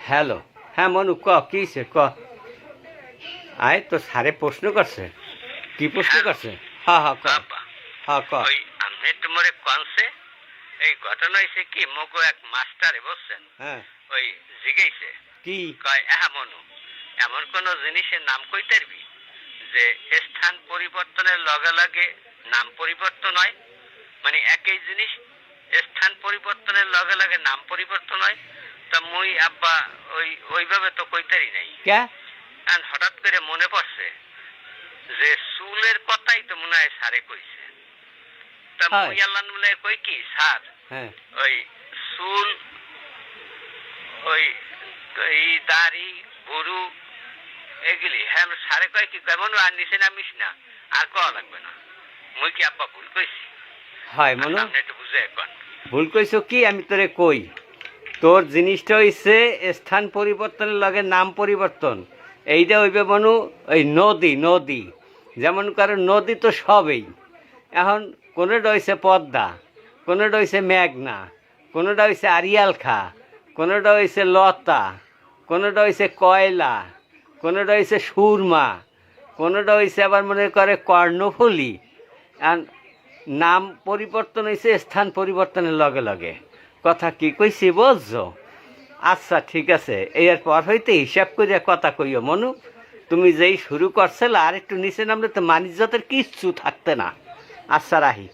Hello, হ্যাঁ মনু ক কি সে ক। আয় তো স্যারে প্রশ্ন করছে। কি প্রশ্ন করছে? হ্যাঁ হ্যাঁ ক। বাবা হ্যাঁ ক। ওই আমি তোমারে কনসে এই ঘটনা হয়েছে কি মগো এক মাস্টারে বলছেন হ্যাঁ ওই জিজ্ঞেসে কি? কয় মনু এমন কোন জিনিসের নাম কইতে পারবি যে স্থান পরিবর্তনের লগে লগে নাম পরিবর্তন হয়, মানে একই জিনিস স্থান পরিবর্তনের লগে লগে নাম পরিবর্তন হয়। তা মুই আব্বা ওইভাবে তো কইতারি নাই। কে? আর হঠাৎ করে মনে পড়ছে যে চুলের কথাই তো মনে হয় স্যারে কইছে। তা হয়। মুই আল্লাহ বলে কই কি স্যার হ্যাঁ ওই চুল ওই এই দাড়ি বুড়ু এগুলি হ্যাঁ স্যারে কয় কি কেমন আর নিচে নামিস না আর কওয়া লাগবে না। মুই কি আব্বা ভুল কইছি? হয় মনু, আপনি একটু বুঝে এখন। ভুল কইছো কি আমি তোরে কই। তোর জিনিসটা হইছে স্থান পরিবর্তনের লগে নাম পরিবর্তন। এইটা হইবে মনু ওই নদী নদী, যেমন কারো নদী তো সবেই। এখন কোনোটা হইছে পদ্মা, কোনোটা হইছে মেঘনা, কোনোটা হইছে আরিয়াল খা, কোনোটা হইছে লতা, কোনোটা হইছে কয়লা, কোনোটা হইছে সুরমা, কোনোটা হইছে আবার মনে করে কর্ণফুলী। আর নাম পরিবর্তন হয়েছে স্থান পরিবর্তনের লগে লগে। কথা কি কইছি বুঝছো? আচ্ছা ঠিক আছে, এরপর হইতে হিসাব করিয়া কথা কইও মনু। তুমি যেই শুরু করছিল আর একটু নিচে নামলে তো মানিজ্যতের কিচ্ছু থাকতে না। আচ্ছা রাহি।